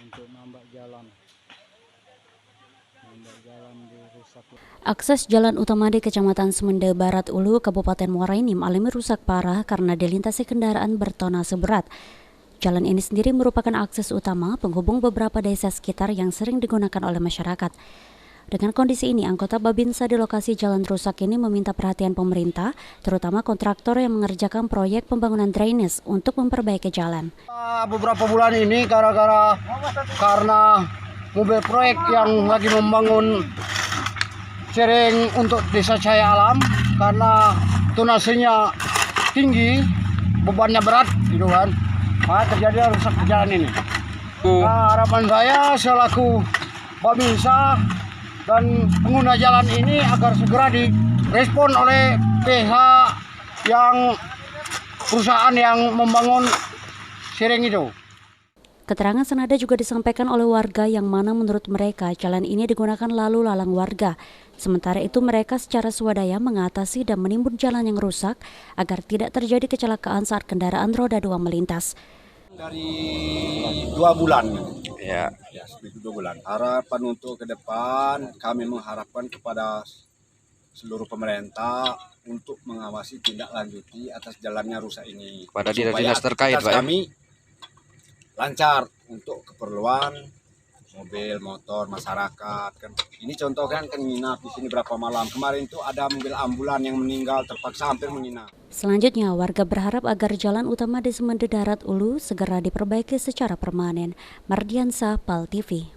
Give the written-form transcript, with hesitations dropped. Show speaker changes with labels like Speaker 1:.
Speaker 1: untuk nambah jalan dirusak.
Speaker 2: Akses jalan utama di Kecamatan Semende Barat Ulu, Kabupaten Muara Enim alami rusak parah karena dilintasi kendaraan bertonnase berat. Jalan ini sendiri merupakan akses utama penghubung beberapa desa sekitar yang sering digunakan oleh masyarakat. Dengan kondisi ini, anggota Babinsa di lokasi jalan rusak ini meminta perhatian pemerintah, terutama kontraktor yang mengerjakan proyek pembangunan drainase untuk memperbaiki jalan.
Speaker 1: Beberapa bulan ini karena mobil proyek yang lagi membangun jaring untuk desa Cahaya Alam, karena tonasenya tinggi, bebannya berat, gitu kan, terjadi rusak di jalan ini. Nah, harapan saya selaku Babinsa dan pengguna jalan ini agar segera direspon oleh pihak yang perusahaan yang membangun jaring itu.
Speaker 2: Keterangan senada juga disampaikan oleh warga yang mana menurut mereka jalan ini digunakan lalu lalang warga. Sementara itu mereka secara swadaya mengatasi dan menimbun jalan yang rusak agar tidak terjadi kecelakaan saat kendaraan roda 2 melintas.
Speaker 3: Dari 2 bulan, ya 2 bulan. Harapan untuk ke depan, kami mengharapkan kepada seluruh pemerintah untuk mengawasi tindak lanjuti atas jalannya rusak ini.
Speaker 4: Pada dinas terkait, Pak.
Speaker 3: Kami lancar untuk keperluan mobil, motor, masyarakat. Kan ini contoh kan nginap di sini berapa malam. Kemarin itu ada mobil ambulan yang meninggal terpaksa hampir menginap.
Speaker 2: Selanjutnya, warga berharap agar jalan utama di Semende Darat Ulu segera diperbaiki secara permanen. Mardiansa, PAL TV.